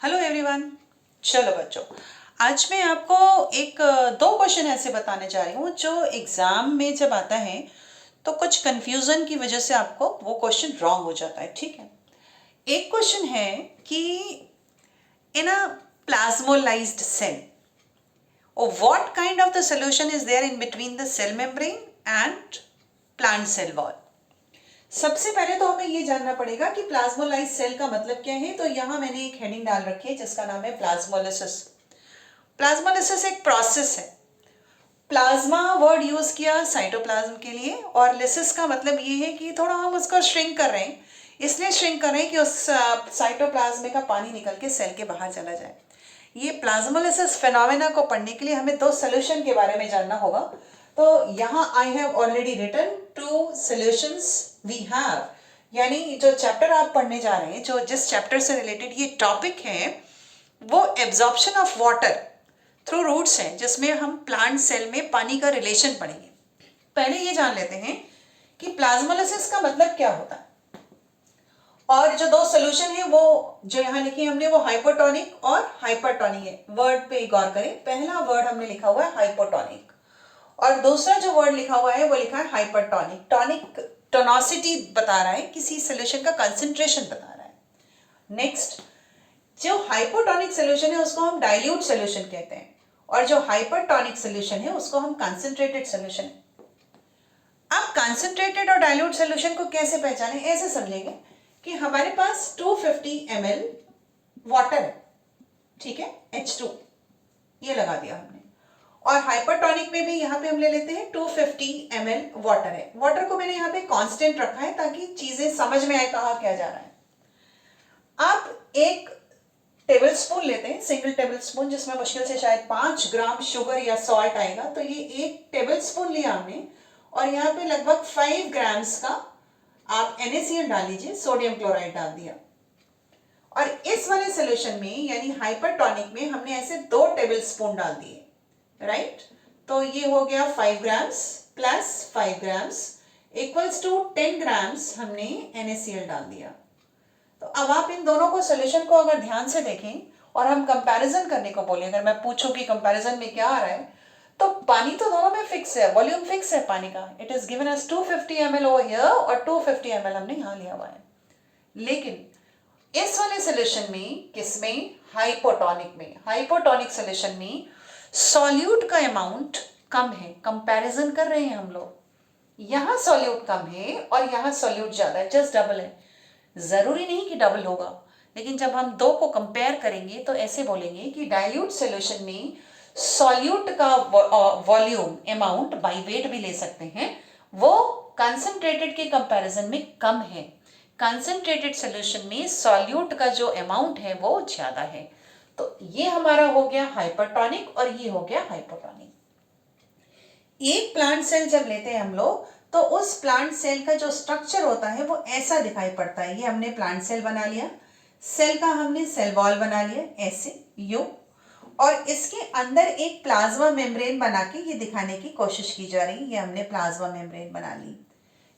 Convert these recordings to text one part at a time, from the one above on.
Hello everyone. चलो बच्चों, आज मैं आपको एक दो क्वेश्चन ऐसे बताने जा रही हूँ जो एग्जाम में जब आता है तो कुछ कंफ्यूजन की वजह से आपको वो क्वेश्चन रॉन्ग हो जाता है। ठीक है, एक क्वेश्चन है कि in a plasmolysed cell what kind of the solution is there in between the cell membrane and plant cell wall. सबसे पहले तो हमें ये जानना पड़ेगा कि प्लाज्मोलाइज सेल का मतलब क्या है। तो यहाँ मैंने एक हेडिंग डाल रखी है जिसका नाम है प्लाज्मोलिसिस। प्लाज्मोलिसिस एक प्रोसेस है। प्लाज्मा वर्ड यूज किया साइटोप्लाज्म के लिए, और लिसिस का मतलब ये है कि थोड़ा हम उसको श्रिंक कर रहे हैं, इसलिए श्रिंक कर रहे हैं कि उस साइटोप्लाज्म का पानी निकल के सेल के बाहर चला जाए। ये प्लाज्मोलिसिस फिनोमेना को पढ़ने के लिए हमें दो सोल्यूशन के बारे में जानना होगा। तो यहाँ I have already written two solutions we have, यानी जो चैप्टर आप पढ़ने जा रहे हैं, जो जिस चैप्टर से रिलेटेड ये टॉपिक है, वो absorption of water through roots है, जिसमें हम प्लांट सेल में पानी का रिलेशन पढ़ेंगे। पहले ये जान लेते हैं कि प्लाज्मोलिसिस का मतलब क्या होता है, और जो दो सोल्यूशन है वो जो यहाँ लिखी हमने वो हाइपोटोनिक और हाइपरटोनिक है। वर्ड पे गौर करें, पहला वर्ड हमने लिखा हुआ है हाइपोटोनिक और दूसरा जो वर्ड लिखा हुआ है वो लिखा है हाइपरटोनिक। टॉनिक टोनोसिटी बता रहा है, किसी सोल्यूशन का कंसंट्रेशन बता रहा है। नेक्स्ट, जो हाइपोटोनिक सोल्यूशन है उसको हम डाइल्यूट सोल्यूशन कहते हैं, और जो हाइपरटोनिक सोल्यूशन है उसको हम कंसंट्रेटेड सोल्यूशन। अब कंसंट्रेटेड और डाइल्यूट सोल्यूशन को कैसे पहचाने, ऐसे समझेंगे कि हमारे पास 250 ml वाटर है, ठीक है, H2 ये लगा दिया हमने, और हाइपरटोनिक में भी यहाँ पे हम ले लेते हैं 250 ml वाटर है। वाटर को मैंने यहाँ पे कांस्टेंट रखा है ताकि चीजें समझ में आए कहा क्या जा रहा है। आप एक टेबल स्पून लेते हैं, सिंगल टेबल स्पून, जिसमें मुश्किल से शायद 5 ग्राम शुगर या सॉल्ट आएगा, तो ये एक टेबल स्पून लिया हमने, और यहाँ पे लगभग 5 ग्राम्स का आप NaCl डाल लीजिए, सोडियम क्लोराइड डाल दिया। और इस वाले सोल्यूशन में यानी हाइपरटोनिक में हमने ऐसे 2 टेबल स्पून डाल दिए, राइट। तो ये हो गया 5 grams plus 5 grams equals to 10 grams हमने NaCl डाल दिया। तो अब आप इन दोनों को सोल्यूशन को अगर ध्यान से देखें और हम कंपैरिजन करने को बोले, अगर मैं पूछूं कि कंपैरिजन में क्या आ रहा है, तो पानी तो दोनों में फिक्स है, वॉल्यूम फिक्स है पानी का। It is given as 250 ml over here और 250 ml हमने यहाँ लिया हुआ है। लेकिन इस वाले सोल्यूशन में, किसमें, हाइपोटोनिक में, हाइपोटोनिक सोल्यूशन में सॉल्यूट का अमाउंट कम है। कंपैरिजन कर रहे हैं हम लोग, यहाँ सॉल्यूट कम है और यहाँ सॉल्यूट ज्यादा है, जस्ट डबल है। जरूरी नहीं कि डबल होगा, लेकिन जब हम दो को कंपेयर करेंगे तो ऐसे बोलेंगे कि डाइल्यूट सॉल्यूशन में सॉल्यूट का वॉल्यूम अमाउंट बाय वेट भी ले सकते हैं, वो कंसंट्रेटेड के कंपैरिजन में कम है। कंसंट्रेटेड सॉल्यूशन में सॉल्यूट का जो अमाउंट है वो ज्यादा है। तो ये हमारा हो गया हाइपरटोनिक और ये हो गया हाइपोटोनिक। एक प्लांट सेल जब लेते हैं हम लोग, तो उस प्लांट सेल का जो स्ट्रक्चर होता है वो ऐसा दिखाई पड़ता है। ये हमने प्लांट सेल बना लिया, सेल का हमने सेल वॉल बना लिया ऐसे यू, और इसके अंदर एक प्लाज्मा मेम्ब्रेन बना के ये दिखाने की कोशिश की जा रही है। ये हमने प्लाज्मा मेम्ब्रेन बना ली।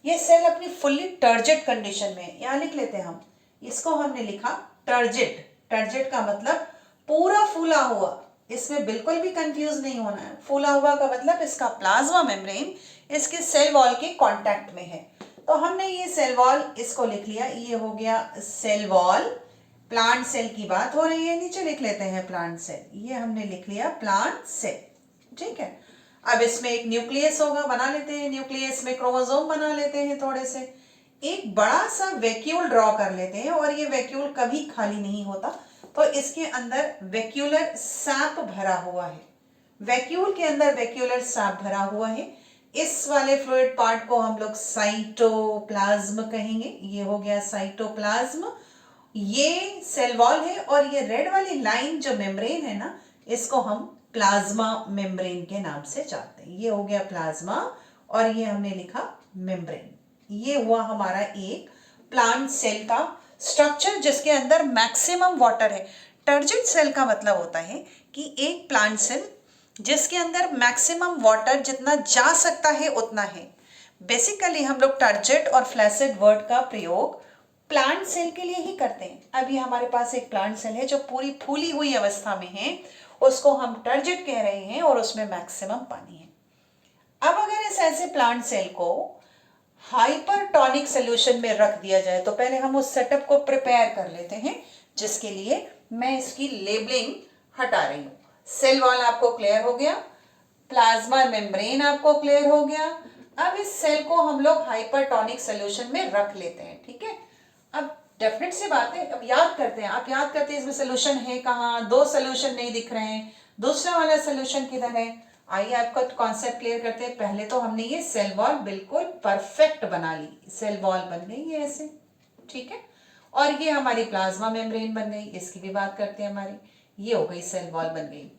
ये सेल अपनी फुल्ली टर्जिड कंडीशन में, यहाँ लिख लेते हैं हम, इसको हमने लिखा टर्जिड। टर्जिड का मतलब पूरा फूला हुआ, इसमें बिल्कुल भी कंफ्यूज नहीं होना है। फूला हुआ का मतलब इसका प्लाज्मा मेम्ब्रेन इसके सेल वॉल के कांटेक्ट में है। तो हमने ये सेल वॉल इसको लिख लिया, ये हो गया सेल वॉल। प्लांट सेल की बात हो रही है, नीचे लिख लेते हैं प्लांट सेल, ये हमने लिख लिया प्लांट सेल, ठीक है। अब इसमें एक न्यूक्लियस होगा, बना लेते हैं न्यूक्लियस में क्रोमोसोम बना लेते हैं थोड़े से। एक बड़ा सा वैक्यूल ड्रॉ कर लेते हैं, और ये वैक्यूल कभी खाली नहीं होता, तो इसके अंदर वैक्यूलर सैप भरा हुआ है। वैक्यूल के अंदर वैक्यूलर सैप भरा हुआ है। इस वाले फ्लूइड पार्ट को हम लोग साइटोप्लाज्म कहेंगे। ये हो गया साइटोप्लाज्म, ये सेल वॉल है, और ये रेड वाली लाइन जो मेम्ब्रेन है ना, इसको हम प्लाज्मा मेम्ब्रेन के नाम से जानते हैं। ये हो गया प्लाज्मा और ये हमने लिखा मेम्ब्रेन। ये हुआ हमारा एक प्लांट सेल का स्ट्रक्चर जिसके अंदर मैक्सिमम वाटर है। टर्जिड सेल का मतलब होता है कि एक प्लांट सेल जिसके अंदर मैक्सिमम वाटर जितना जा सकता है उतना है। बेसिकली हम लोग टर्जिड और फ्लैसिड वर्ड का प्रयोग प्लांट सेल के लिए ही करते हैं। अभी हमारे पास एक प्लांट सेल है जो पूरी फूली हुई अवस्था में है, उसको हम टर्जिट कह रहे हैं और उसमें मैक्सिमम पानी है। अब अगर इस ऐसे प्लांट सेल को हाइपरटोनिक सोल्यूशन में रख दिया जाए तो पहले हम उस सेटअप को प्रिपेयर कर लेते हैं, जिसके लिए मैं इसकी लेबलिंग हटा रही हूँ। सेल वॉल आपको क्लियर हो गया, प्लाज्मा मेम्ब्रेन आपको क्लियर हो गया। अब इस सेल को हम लोग हाइपरटोनिक सोल्यूशन में रख लेते हैं, ठीक है। अब डेफिनेट सी बात है, अब याद करते हैं, आप याद करते हैं इसमें सोल्यूशन है कहाँ, दो सोल्यूशन नहीं दिख रहे हैं, दूसरा वाला सोल्यूशन किधर है। आइए आपका कॉन्सेप्ट क्लियर करते हैं। पहले तो हमने ये सेल वॉल बिल्कुल परफेक्ट बना ली, सेल वॉल बन गई ये ऐसे, ठीक है। और ये हमारी प्लाज्मा मेम्ब्रेन बन गई, इसकी भी बात करते हैं हमारी, ये हो गई सेल वॉल बन गई।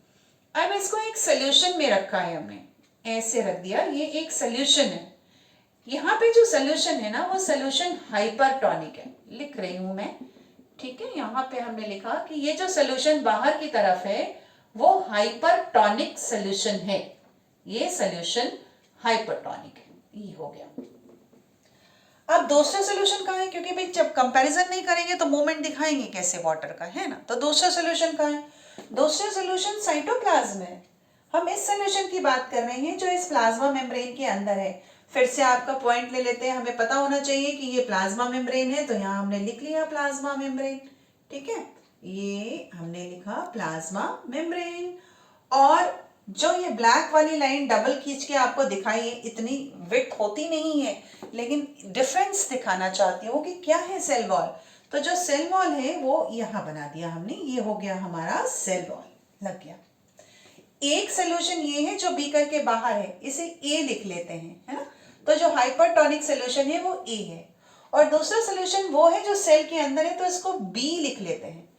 अब इसको एक सोल्यूशन में रखा है हमने, ऐसे रख दिया, ये एक सोल्यूशन है। यहाँ पे जो सोल्यूशन है ना वो सोल्यूशन हाइपरटोनिक है, लिख रही हूं मैं, ठीक है। यहाँ पे हमने लिखा कि ये जो सोल्यूशन बाहर की तरफ है वो हाइपरटोनिक सोल्यूशन है, ये सोल्यूशन हाइपरटोनिक है, ये हो गया। अब दूसरा सोल्यूशन कहाँ है, क्योंकि भाई जब कंपैरिजन नहीं करेंगे तो मूवमेंट दिखाएंगे कैसे वाटर का, है ना। तो दूसरा सोल्यूशन कहाँ है, दूसरा सोल्यूशन साइटोप्लाज्म है। हम इस सोल्यूशन की बात कर रहे हैं जो इस प्लाज्मा मेम्ब्रेन के अंदर है। फिर से आपका पॉइंट ले लेते हैं, हमें पता होना चाहिए कि ये प्लाज्मा मेम्ब्रेन है, तो यहाँ हमने लिख लिया प्लाज्मा मेम्ब्रेन, ठीक है। ये हमने लिखा प्लाज्मा मेम्ब्रेन। और जो ये ब्लैक वाली लाइन डबल खींच के आपको दिखाई है, इतनी विड्थ होती नहीं है, लेकिन डिफरेंस दिखाना चाहती हूँ कि क्या है सेल वॉल। तो जो सेल वॉल है वो यहाँ बना दिया हमने, ये हो गया हमारा सेल वॉल, लग गया। एक सोल्यूशन ये है जो बीकर के बाहर है, इसे ए लिख लेते हैं, है ना। तो जो हाइपरटोनिक सोल्यूशन है वो ए है, और दूसरा सोल्यूशन वो है जो सेल के अंदर है, तो इसको बी लिख लेते हैं।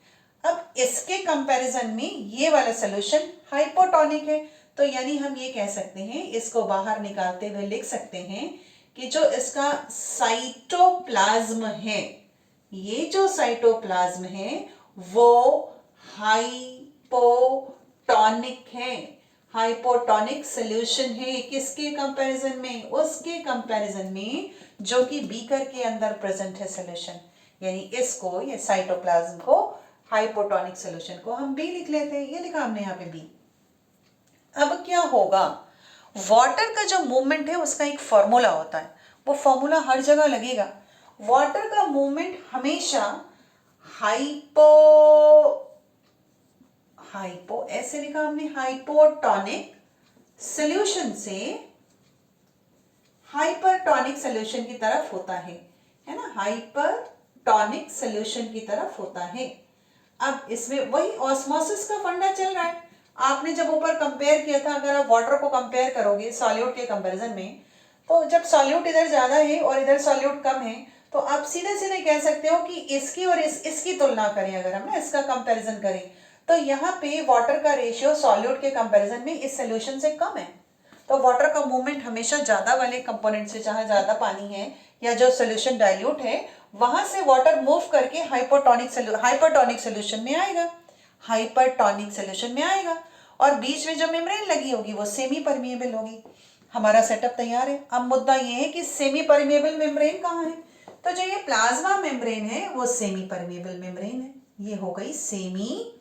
अब इसके कंपैरिजन में ये वाला सोल्यूशन हाइपोटोनिक है, तो यानी हम ये कह सकते हैं, इसको बाहर निकालते हुए लिख सकते हैं कि जो इसका साइटोप्लाज्म है, ये जो साइटोप्लाज्म है वो हाइपोटोनिक है, हाइपोटोनिक सोल्यूशन है। किसके कंपैरिजन में, उसके कंपैरिजन में जो कि बीकर के अंदर प्रेजेंट है सोल्यूशन, यानी इसको, ये साइटोप्लाज्म को, हाइपोटोनिक सोल्यूशन को हम बी लिख लेते हैं, ये लिखा हमने यहाँ पे बी। अब क्या होगा, वाटर का जो मूवमेंट है उसका एक फॉर्मूला होता है, वो फॉर्मूला हर जगह लगेगा। वाटर का मूवमेंट हमेशा हाइपो ऐसे लिखा हमने, हाइपोटोनिक सोल्यूशन से हाइपरटोनिक सोल्यूशन की तरफ होता है ना, हाइपरटोनिक सोल्यूशन की तरफ होता है। अब इसमें वही ऑस्मोसिस का फंडा चल रहा है। आपने जब ऊपर कंपेयर किया था, अगर आप वाटर को कंपेयर करोगे सॉल्यूट के कंपैरिजन में, तो जब सॉल्यूट इधर ज्यादा है और इधर सॉल्यूट कम है, तो आप सीधे सीधे कह सकते हो कि इसकी और इसकी तुलना करें, अगर हम ना इसका कंपैरिजन करें, तो यहाँ पे वाटर का रेशियो सॉल्यूट के कंपैरिजन में इस सोल्यूशन से कम है। तो वाटर का मूवमेंट हमेशा ज्यादा वाले कंपोनेंट से, जहां ज्यादा पानी है या जो सोल्यूशन डाइल्यूट है, वहां से वाटर मूव करके हाइपरटोनिक सोल्यूशन में आएगा, हाइपरटोनिक सोल्यूशन में आएगा। और बीच में जो मेम्ब्रेन लगी होगी वो सेमी परमिएबल होगी। हमारा सेटअप तैयार है। अब मुद्दा ये है कि सेमी परमिएबल मेम्ब्रेन कहाँ है, तो जो ये प्लाज्मा मेम्ब्रेन है वो सेमी परमिएबल मेम्ब्रेन है, ये हो गई सेमी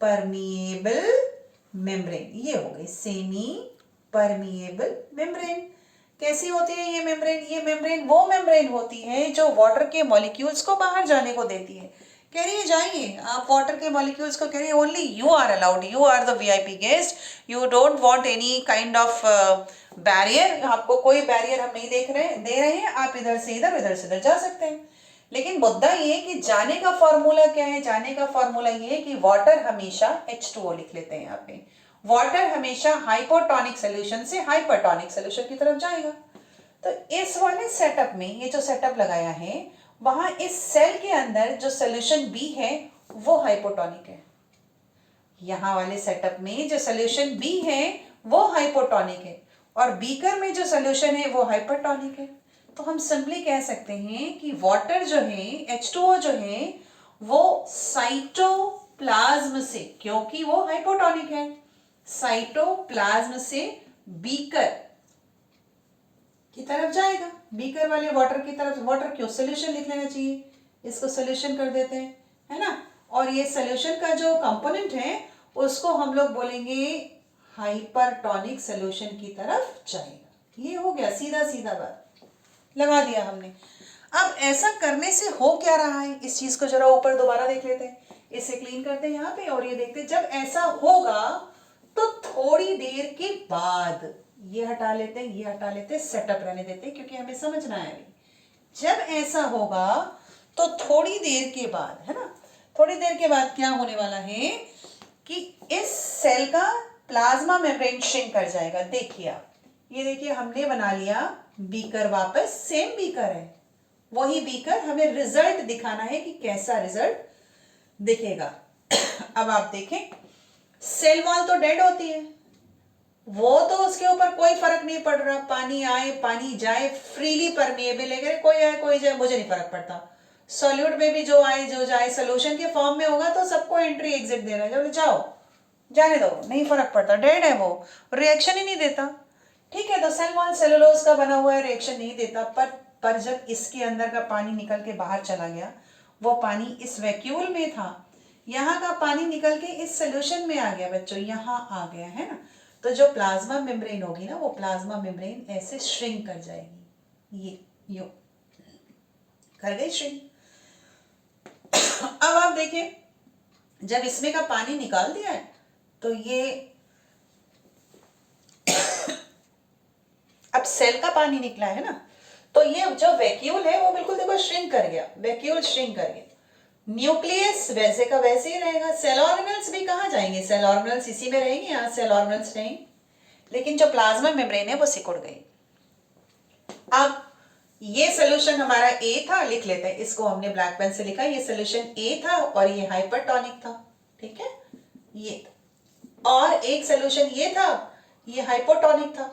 परमिएबल मेम्ब्रेन, ये हो गई सेमी परमिएबल मेम्ब्रेन। कैसी होती है ये मेम्ब्रेन, ये मेम्ब्रेन वो मेम्ब्रेन होती है जो वाटर के मॉलिक्यूल्स को बाहर जाने को देती है। कह रही है जाइए, आप वाटर के मॉलिक्यूल्स को कह रही है only you are allowed, you are the VIP guest, you don't want any kind of barrier, आपको कोई बैरियर हम नहीं दे रहे हैं, आप इधर से इधर जा सकते हैं। लेकिन मुद्दा ये है कि जाने का फॉर्मूला क्या है, जाने का फॉर्मूला ये है कि वाटर हमेशा H2O लिख लेते हैं यहाँ पे, वाटर हमेशा हाइपोटोनिक सोल्यूशन से हाइपरटोनिक सोल्यूशन की तरफ जाएगा। तो इस वाले सेटअप में, ये जो सेटअप लगाया है, वहां इस सेल के अंदर जो सोल्यूशन बी है वो हाइपोटोनिक है, यहां वाले सेटअप में जो सोल्यूशन बी है वो हाइपोटोनिक है, और बीकर में जो सोल्यूशन है वो हाइपरटोनिक है। तो हम सिंपली कह सकते हैं कि वाटर जो है, H2O जो है, वो साइटोप्लाज्म से, क्योंकि वो हाइपोटोनिक है, साइटोप्लाज्म से बीकर की तरफ जाएगा, बीकर वाले वाटर की तरफ। वाटर क्यों, सोल्यूशन लिख लेना चाहिए, इसको सोल्यूशन कर देते हैं, है ना। और ये सोल्यूशन का जो कंपोनेंट है उसको हम लोग बोलेंगे हाइपरटोनिक सोल्यूशन की तरफ जाएगा। ये हो गया, सीधा सीधा बात लगा दिया हमने। अब ऐसा करने से हो क्या रहा है, इस चीज को जरा ऊपर दोबारा देख लेते हैं। इसे क्लीन करते हैं यहाँ पे और ये देखते हैं जब ऐसा होगा तो थोड़ी देर के बाद ये हटा लेते हैं, ये हटा लेते हैं, सेटअप रहने देते हैं क्योंकि हमें समझना है अभी। जब ऐसा होगा तो थोड़ी देर के बाद, है ना, थोड़ी देर के बाद क्या होने वाला है कि इस सेल का प्लाज्मा मेम्ब्रेन श्रिंक कर जाएगा। देखिए आप, ये देखिए हमने बना लिया बीकर, वापस सेम बीकर है, वही बीकर, हमें रिजल्ट दिखाना है कि कैसा रिजल्ट दिखेगा। अब आप देखें, सेल वॉल तो डेड होती है, वो तो उसके ऊपर कोई फर्क नहीं पड़ रहा, पानी आए पानी जाए, फ्रीली परमिएबल है, कोई आए कोई जाए मुझे नहीं फर्क पड़ता। सॉल्यूट में भी जो आए जो जाए, सोल्यूशन के फॉर्म में होगा तो सबको एंट्री एग्जिट दे रहा है, जो जाओ जाने दो, नहीं फर्क पड़ता, डेड है वो, रिएक्शन ही नहीं देता। ठीक है, तो सेल वॉल सेलुलोज का बना हुआ है, रिएक्शन नहीं देता, पर जब इसके अंदर का पानी निकल के बाहर चला गया, वो पानी इस वैक्यूल में था, यहाँ का पानी निकल के इस सोल्यूशन में आ गया बच्चों, यहाँ आ गया, है ना। तो जो प्लाज्मा मेम्ब्रेन होगी ना, वो प्लाज्मा मेम्ब्रेन ऐसे श्रिंक कर जाएगी, ये यूं कर गई श्रिंक। अब आप देखिए, जब इसमें का पानी निकाल दिया है तो ये अब सेल का पानी निकला है ना, तो ये जो वैक्यूल है वो बिल्कुल देखो श्रिंक कर गया, वैक्यूल श्रिंक कर गया। न्यूक्लियस वैसे का वैसे ही रहेगा, सेल ऑर्गेनल्स भी कहाँ जाएंगे, सेल ऑर्गेनल्स इसी में रहेंगे, यहाँ सेल ऑर्गेनल्स नहीं, लेकिन जो प्लाज्मा मेम्ब्रेन है वो सिकुड़ गई। अब ये सोल्यूशन हमारा ए था, लिख लेते हैं इसको, हमने ब्लैक पेन से लिखा, ये सोल्यूशन ए था और ये हाइपरटोनिक था, ठीक है, ये था। और एक सोल्यूशन ये था, ये हाइपोटोनिक था,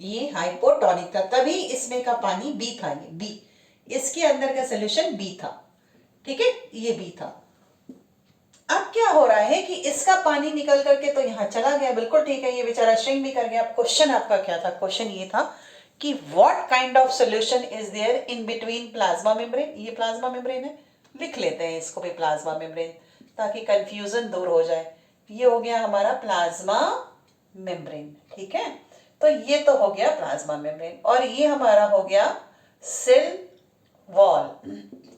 ये हाइपोटोनिक था, तभी इसमें का पानी बी था, ये बी, इसके अंदर का सोल्यूशन बी था, ठीक है, ये बी था। अब क्या हो रहा है कि इसका पानी निकल करके तो यहां चला गया, बिल्कुल ठीक है, ये बेचारा श्रिंक भी कर गया। अब क्वेश्चन आपका क्या था, क्वेश्चन ये था कि what kind of solution is there in between plasma membrane, ये प्लाज्मा मेम्ब्रेन है, लिख लेते हैं इसको भी प्लाज्मा मेम्ब्रेन, ताकि कंफ्यूजन दूर हो जाए। ये हो गया हमारा प्लाज्मा मेम्ब्रेन, ठीक है, तो ये तो हो गया प्लाज्मा मेम्ब्रेन, और ये हमारा हो गया सेल वॉल,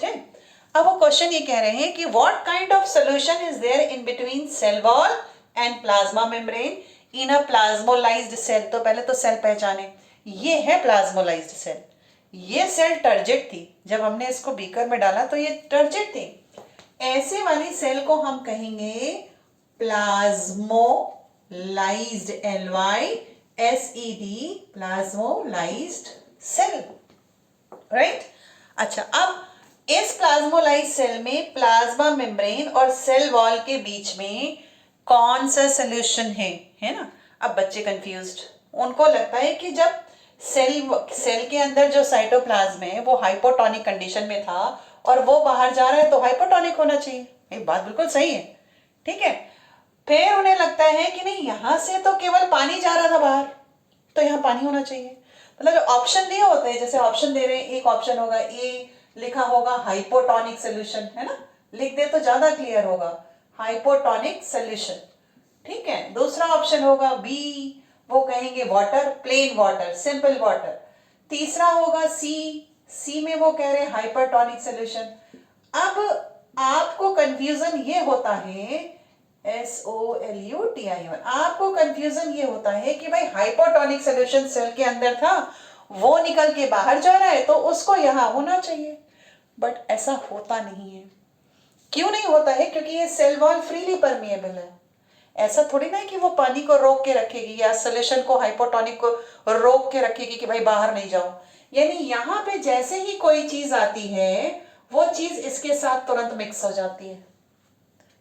ठीक। अब वो क्वेश्चन ये कह रहे हैं कि what kind of solution is there in between cell wall and plasma membrane in a plasmolysed cell. तो पहले तो सेल पहचाने, ये है प्लाज्मोलाइज्ड सेल, ये सेल टर्जिट थी, जब हमने इसको बीकर में डाला तो ये टर्जिट थी, ऐसे वाली सेल को हम कहेंगे plasmolysed, LYSED, plasmolysed cell, right. अच्छा, अब इस प्लाज्मोलाइज्ड सेल में प्लाज्मा मेम्ब्रेन और सेल वॉल के बीच में कौन सा सोल्यूशन है ना। अब बच्चे कंफ्यूज्ड, उनको लगता है कि जब सेल के अंदर जो साइटोप्लाज्म है वो हाइपोटोनिक कंडीशन में था और वो बाहर जा रहा है तो हाइपोटोनिक होना चाहिए, ये बात बिल्कुल सही है, ठीक है। फिर उन्हें लगता है कि नहीं, यहां से तो केवल पानी जा रहा था बाहर, तो यहाँ पानी होना चाहिए। मतलब जो ऑप्शन दिए होते हैं, जैसे ऑप्शन दे रहे हैं, एक ऑप्शन होगा ए, लिखा होगा हाइपोटोनिक सोल्यूशन, है ना, लिख दे तो ज्यादा क्लियर होगा, हाइपोटोनिक सोल्यूशन, ठीक है। दूसरा ऑप्शन होगा बी, वो कहेंगे water, plain water, simple water. तीसरा होगा सी में वो कह रहे हैं हाइपरटोनिक सोल्यूशन। अब आपको कंफ्यूजन ये होता है, SOLUTION, आपको कंफ्यूजन ये होता है कि भाई हाइपोटोनिक सोल्यूशन सेल के अंदर था, वो निकल के बाहर जा रहा है तो उसको यहां होना चाहिए, बट ऐसा होता नहीं है। क्यों नहीं होता है? क्योंकि ये सेल वॉल फ्रीली परमिएबल है, ऐसा थोड़ी ना है कि वो पानी को रोक के रखेगी या सोल्यूशन को, हाइपोटोनिक को रोक के रखेगी कि भाई बाहर नहीं जाओ। यानी यहाँ पे जैसे ही कोई चीज आती है वो चीज इसके साथ तुरंत मिक्स हो जाती है,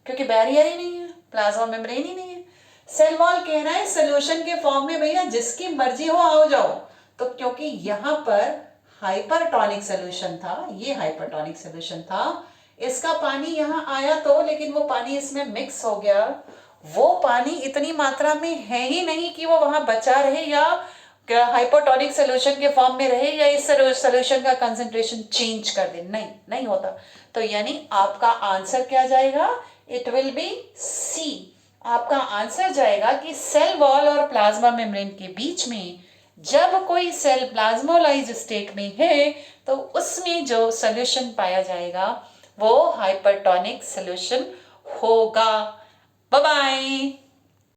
क्योंकि बैरियर ही नहीं है, प्लाज्मा मेम्ब्रेन ही नहीं है। सेल वॉल कह रहा है सोल्यूशन के फॉर्म में भैया जिसकी मर्जी हो आओ जाओ, तो क्योंकि यहाँ पर हाइपरटोनिक सोल्यूशन था, ये हाइपरटोनिक सोल्यूशन था, इसका पानी यहाँ आया तो, लेकिन वो पानी इसमें मिक्स हो गया, वो पानी इतनी मात्रा में है ही नहीं कि वो वहां बचा रहे या क्या हाइपोटोनिक सोल्यूशन के फॉर्म में रहे या इस सोल्यूशन का कंसंट्रेशन चेंज कर दे? नहीं, नहीं होता। तो यानी आपका आंसर क्या जाएगा? It will be C. आपका आंसर जाएगा कि सेल वॉल और प्लाज्मा मेम्ब्रेन के बीच में जब कोई सेल प्लाज्मोलाइज स्टेट में है तो उसमें जो सोल्यूशन पाया जाएगा वो हाइपरटोनिक सोल्यूशन होगा। Bye bye.